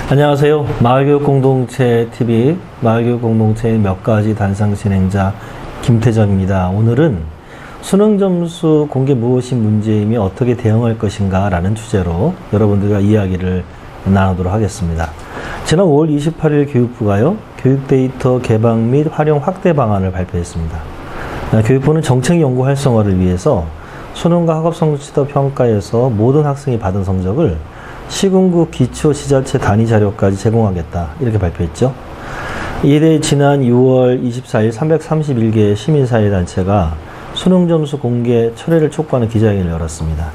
안녕하세요. 마을교육공동체 TV 마을교육공동체의 몇 가지 단상 진행자 김태정입니다. 오늘은 수능 점수 공개 무엇이 문제이며 어떻게 대응할 것인가 라는 주제로 여러분들과 이야기를 나누도록 하겠습니다. 지난 5월 28일 교육부가요, 교육 데이터 개방 및 활용 확대 방안을 발표했습니다. 교육부는 정책 연구 활성화를 위해서 수능과 학업 성취도 평가에서 모든 학생이 받은 성적을 시군구 기초지자체 단위 자료까지 제공하겠다, 이렇게 발표했죠. 이에 대해 지난 6월 24일 331개의 시민사회단체가 수능 점수 공개 철회를 촉구하는 기자회견을 열었습니다.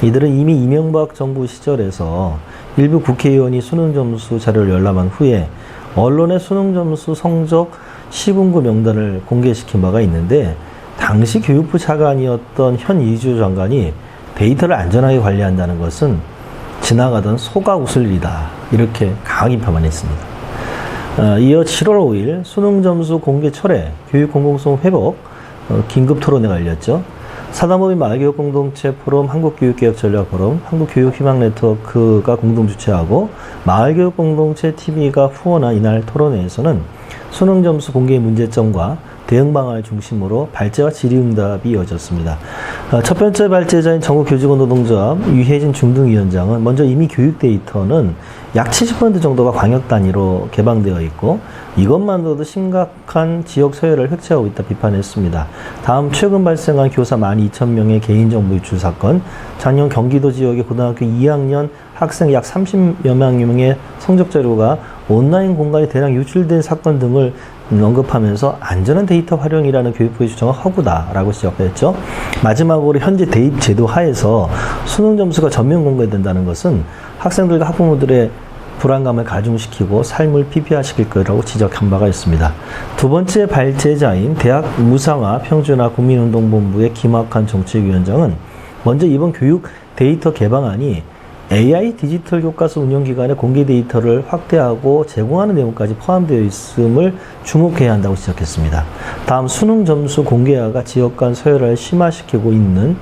이들은 이미 이명박 정부 시절에서 일부 국회의원이 수능 점수 자료를 열람한 후에 언론에 수능 점수 성적 시군구 명단을 공개시킨 바가 있는데, 당시 교육부 차관이었던 현 이주호 장관이 데이터를 안전하게 관리한다는 것은 지나가던 소가 웃을 일이다, 이렇게 강하게 표현했습니다. 이어 7월 5일 수능 점수 공개 철회, 교육 공공성 회복 긴급 토론회가 열렸죠. 사단법인 마을교육공동체 포럼, 한국교육개혁전략포럼, 한국교육희망네트워크가 공동 주최하고 마을교육공동체 TV가 후원한 이날 토론회에서는 수능 점수 공개의 문제점과 대응 방안을 중심으로 발제와 질의응답이 이어졌습니다. 첫 번째 발제자인 전국교직원노동조합 유혜진 중등위원장은 먼저 이미 교육 데이터는 약 70% 정도가 광역 단위로 개방되어 있고 이것만으로도 심각한 지역 서열을 획치하고 있다 비판했습니다. 다음 최근 발생한 교사 12,000명의 개인정보 유출 사건, 작년 경기도 지역의 고등학교 2학년 학생 약 30여 명의 성적 자료가 온라인 공간에 대량 유출된 사건 등을 언급하면서 안전한 데이터 활용이라는 교육부의 주장은 허구다라고 지적했죠. 마지막으로 현재 대입 제도 하에서 수능 점수가 전면 공개된다는 것은 학생들과 학부모들의 불안감을 가중시키고 삶을 피폐화시킬 거라고 지적한 바가 있습니다. 두 번째 발제자인 대학 무상화 평준화 국민운동본부의 김학환 정책위원장은 먼저 이번 교육 데이터 개방안이 AI 디지털 교과서 운영기관의 공개 데이터를 확대하고 제공하는 내용까지 포함되어 있음을 주목해야 한다고 지적했습니다. 다음 수능 점수 공개화가 지역 간 서열을 심화시키고 이는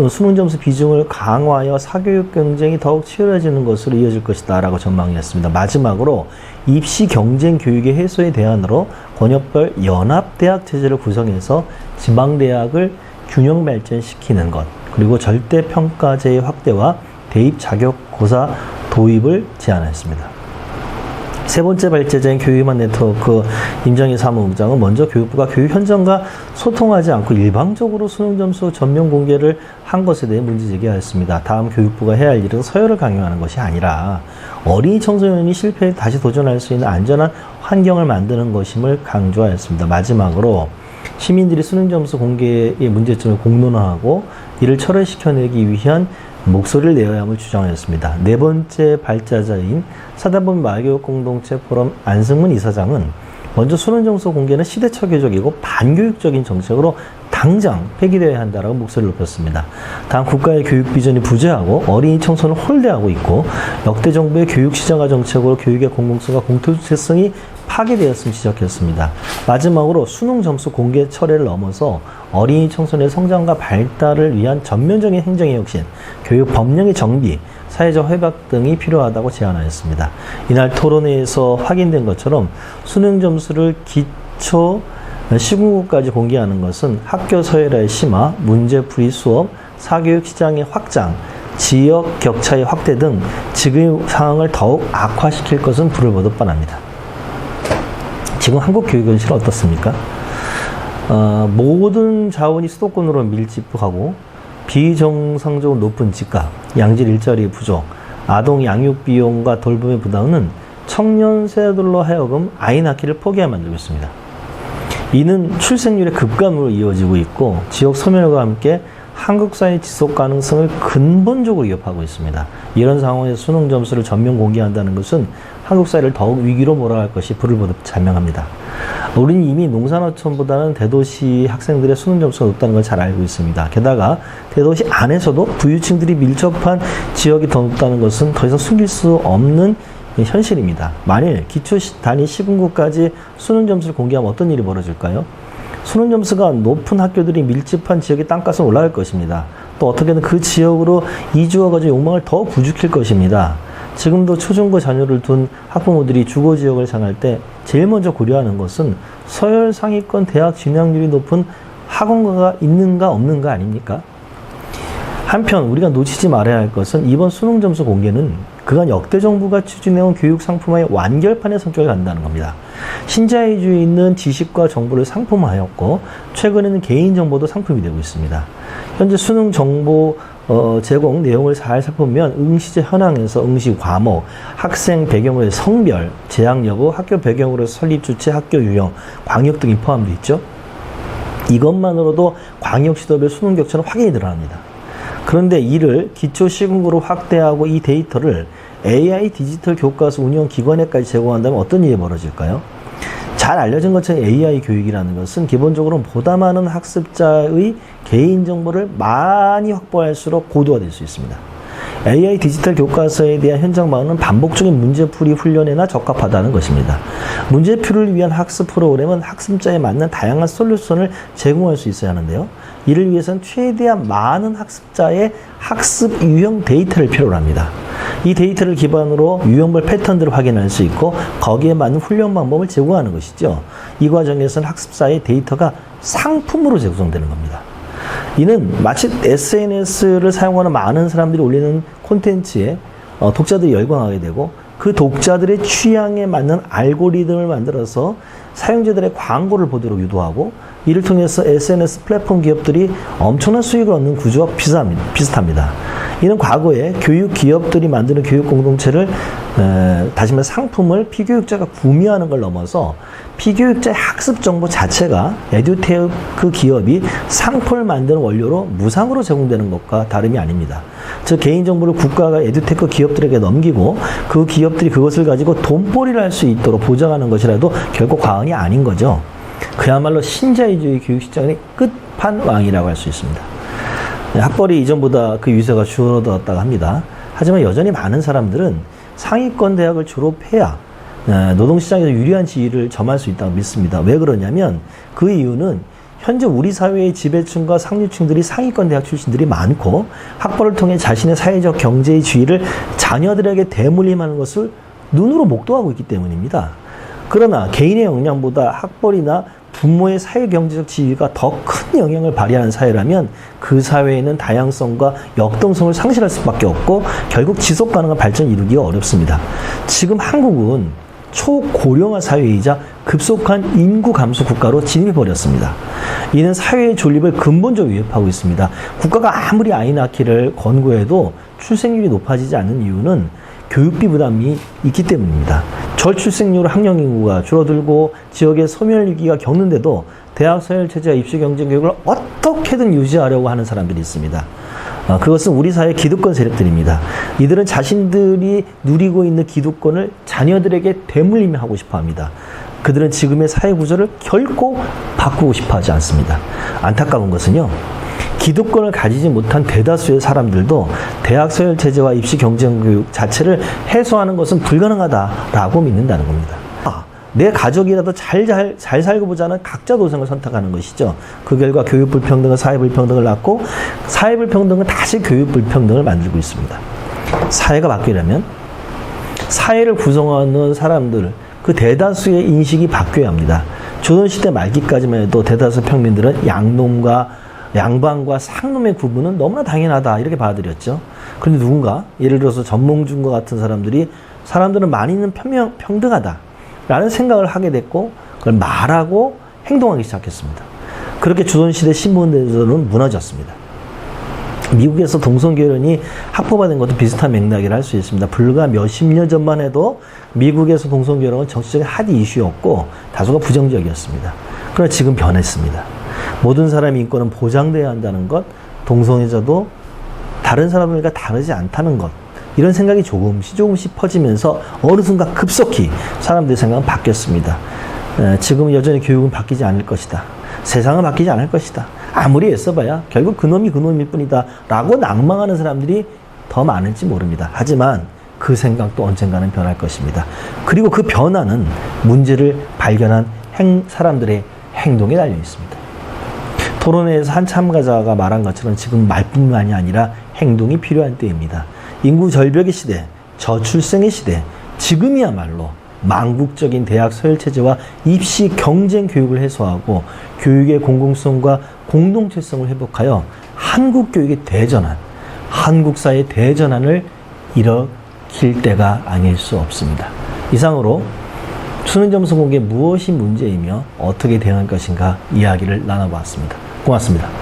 수능 점수 비중을 강화하여 사교육 경쟁이 더욱 치열해지는 것으로 이어질 것이다 라고 전망했습니다. 마지막으로 입시 경쟁 교육의 해소에 대안으로 권역별 연합대학 체제를 구성해서 지방대학을 균형 발전시키는 것, 그리고 절대평가제의 확대와 대입 자격고사 도입을 제안했습니다. 세 번째 발제자인 교육희망네트워크 임정희 사무국장은 먼저 교육부가 교육 현장과 소통하지 않고 일방적으로 수능 점수 전면 공개를 한 것에 대해 문제 제기하였습니다. 다음 교육부가 해야 할 일은 서열을 강요하는 것이 아니라 어린이 청소년이 실패에 다시 도전할 수 있는 안전한 환경을 만드는 것임을 강조하였습니다. 마지막으로 시민들이 수능 점수 공개의 문제점을 공론화하고 이를 철회시켜내기 위한 목소리를 내어야 함을 주장하였습니다. 네 번째 발제자인 사단법인 마을교육공동체 포럼 안승문 이사장은 먼저 수능 점수 공개는 시대착오적이고 반교육적인 정책으로 당장 폐기되어야 한다라고 목소리를 높였습니다. 다음 국가의 교육 비전이 부재하고 어린이 청소년을 홀대하고 있고 역대 정부의 교육 시장화 정책으로 교육의 공공성과 공통주체성이 파괴되었음을 지적했습니다. 마지막으로 수능 점수 공개 철회를 넘어서 어린이 청소년의 성장과 발달을 위한 전면적인 행정의 혁신, 교육 법령의 정비, 사회적 회복 등이 필요하다고 제안하였습니다. 이날 토론회에서 확인된 것처럼 수능 점수를 기초 시군구까지 공개하는 것은 학교 서열화의 심화, 문제풀이 수업, 사교육 시장의 확장, 지역 격차의 확대 등 지금의 상황을 더욱 악화시킬 것은 불을 보듯 뻔합니다. 지금 한국 교육 현실은 어떻습니까? 모든 자원이 수도권으로 밀집하고 비정상적으로 높은 집값, 양질 일자리 부족, 아동 양육 비용과 돌봄의 부담은 청년 세대들로 하여금 아이 낳기를 포기하게 만들고 있습니다. 이는 출생률의 급감으로 이어지고 있고 지역 소멸과 함께 한국 사회 지속 가능성을 근본적으로 위협하고 있습니다. 이런 상황에서 수능 점수를 전면 공개한다는 것은 한국 사회를 더욱 위기로 몰아갈 것이 불을 보듯 자명합니다. 우리는 이미 농산어촌보다는 대도시 학생들의 수능 점수가 높다는 걸 잘 알고 있습니다. 게다가 대도시 안에서도 부유층들이 밀접한 지역이 더 높다는 것은 더 이상 숨길 수 없는 현실입니다. 만일 기초 단위 시군구까지 수능 점수를 공개하면 어떤 일이 벌어질까요? 수능 점수가 높은 학교들이 밀집한 지역의 땅값은 올라갈 것입니다. 또 어떻게든 그 지역으로 이주와가지고 욕망을 더 부추길 것입니다. 지금도 초중고 자녀를 둔 학부모들이 주거 지역을 정할 때 제일 먼저 고려하는 것은 서열 상위권 대학 진학률이 높은 학원가가 있는가 없는가 아닙니까? 한편 우리가 놓치지 말아야 할 것은 이번 수능 점수 공개는 그간 역대 정부가 추진해온 교육 상품화의 완결판의 성격을 갖는다는 겁니다. 신자 위주에 있는 지식과 정보를 상품화하였고 최근에는 개인정보도 상품이 되고 있습니다. 현재 수능 정보 제공 내용을 잘 살펴보면 응시제 현황에서 응시 과목, 학생 배경으로의 성별, 재학 여부, 학교 배경으로 설립 주체, 학교 유형, 광역 등이 포함되어 있죠. 이것만으로도 광역시도별 수능 격차는 확연히 드러납니다. 그런데 이를 기초시군구로 확대하고 이 데이터를 AI 디지털 교과서 운영 기관에까지 제공한다면 어떤 일이 벌어질까요? 잘 알려진 것처럼 AI 교육이라는 것은 기본적으로 보다 많은 학습자의 개인정보를 많이 확보할수록 고도화될 수 있습니다. AI 디지털 교과서에 대한 현장 방어는 반복적인 문제풀이 훈련에나 적합하다는 것입니다. 문제풀이를 위한 학습 프로그램은 학습자에 맞는 다양한 솔루션을 제공할 수 있어야 하는데요. 이를 위해서는 최대한 많은 학습자의 학습 유형 데이터를 필요로 합니다. 이 데이터를 기반으로 유형별 패턴들을 확인할 수 있고 거기에 맞는 훈련 방법을 제공하는 것이죠. 이 과정에서는 학습자의 데이터가 상품으로 제공되는 겁니다. 이는 마치 SNS를 사용하는 많은 사람들이 올리는 콘텐츠에 독자들이 열광하게 되고 그 독자들의 취향에 맞는 알고리즘을 만들어서 사용자들의 광고를 보도록 유도하고 이를 통해서 SNS 플랫폼 기업들이 엄청난 수익을 얻는 구조와 비슷합니다. 이는 과거에 교육 기업들이 만드는 교육 공동체를 다시 말해 상품을 피교육자가 구매하는 걸 넘어서 피교육자의 학습 정보 자체가 에듀테크 기업이 상품을 만드는 원료로 무상으로 제공되는 것과 다름이 아닙니다. 즉 개인정보를 국가가 에듀테크 기업들에게 넘기고 그 기업들이 그것을 가지고 돈벌이를 할 수 있도록 보장하는 것이라도 결코 과언이 아닌 거죠. 그야말로 신자유주의 교육시장의 끝판왕이라고 할 수 있습니다. 학벌이 이전보다 그 유세가 줄어들었다고 합니다. 하지만 여전히 많은 사람들은 상위권 대학을 졸업해야 노동시장에서 유리한 지위를 점할 수 있다고 믿습니다. 왜 그러냐면 그 이유는 현재 우리 사회의 지배층과 상류층들이 상위권 대학 출신들이 많고 학벌을 통해 자신의 사회적 경제의 지위를 자녀들에게 대물림하는 것을 눈으로 목도하고 있기 때문입니다. 그러나 개인의 역량보다 학벌이나 부모의 사회경제적 지위가 더 큰 영향을 발휘하는 사회라면 그 사회에는 다양성과 역동성을 상실할 수밖에 없고 결국 지속가능한 발전을 이루기가 어렵습니다. 지금 한국은 초고령화 사회이자 급속한 인구 감소 국가로 진입해버렸습니다. 이는 사회의 존립을 근본적으로 위협하고 있습니다. 국가가 아무리 아이 낳기를 권고해도 출생률이 높아지지 않는 이유는 교육비 부담이 있기 때문입니다. 저출생률 학령 인구가 줄어들고 지역의 소멸위기가 겪는데도 대학 서열체제와 입시 경쟁 교육을 어떻게든 유지하려고 하는 사람들이 있습니다. 그것은 우리 사회 기득권 세력들입니다. 이들은 자신들이 누리고 있는 기득권을 자녀들에게 되물림하고 싶어 합니다. 그들은 지금의 사회 구조를 결코 바꾸고 싶어 하지 않습니다. 안타까운 것은요, 기득권을 가지지 못한 대다수의 사람들도 대학 서열 체제와 입시 경쟁 교육 자체를 해소하는 것은 불가능하다라고 믿는다는 겁니다. 내 가족이라도 잘 살고 보자는 각자 도생을 선택하는 것이죠. 그 결과 교육 불평등은 사회 불평등을 낳고 사회 불평등은 다시 교육 불평등을 만들고 있습니다. 사회가 바뀌려면 사회를 구성하는 사람들, 그 대다수의 인식이 바뀌어야 합니다. 조선시대 말기까지만 해도 대다수 평민들은 양반과 상놈의 구분은 너무나 당연하다 이렇게 받아들였죠. 그런데 누군가 예를 들어서 전몽준과 같은 사람들은 만인은 평등하다 라는 생각을 하게 됐고 그걸 말하고 행동하기 시작했습니다. 그렇게 조선시대 신분제도는 무너졌습니다. 미국에서 동성결혼이 합법화된 것도 비슷한 맥락이라 할 수 있습니다. 불과 몇십 년 전만 해도 미국에서 동성결혼은 정치적인 핫 이슈였고 다소가 부정적이었습니다. 그러나 지금 변했습니다. 모든 사람의 인권은 보장돼야 한다는 것, 동성애자도 다른 사람들과 다르지 않다는 것, 이런 생각이 조금씩 퍼지면서 어느 순간 급속히 사람들의 생각은 바뀌었습니다. 지금은 여전히 교육은 바뀌지 않을 것이다. 세상은 바뀌지 않을 것이다. 아무리 애써봐야 결국 그놈이 그놈일 뿐이다 라고 낭망하는 사람들이 더 많을지 모릅니다. 하지만 그 생각도 언젠가는 변할 것입니다. 그리고 그 변화는 문제를 발견한 사람들의 행동에 달려 있습니다. 토론회에서 한 참가자가 말한 것처럼 지금 말뿐만이 아니라 행동이 필요한 때입니다. 인구 절벽의 시대, 저출생의 시대, 지금이야말로 망국적인 대학 서열체제와 입시 경쟁 교육을 해소하고 교육의 공공성과 공동체성을 회복하여 한국 교육의 대전환, 한국 사회의 대전환을 일으킬 때가 아닐 수 없습니다. 이상으로 수능 점수 공개 무엇이 문제이며 어떻게 대응할 것인가 이야기를 나눠봤습니다. 고맙습니다.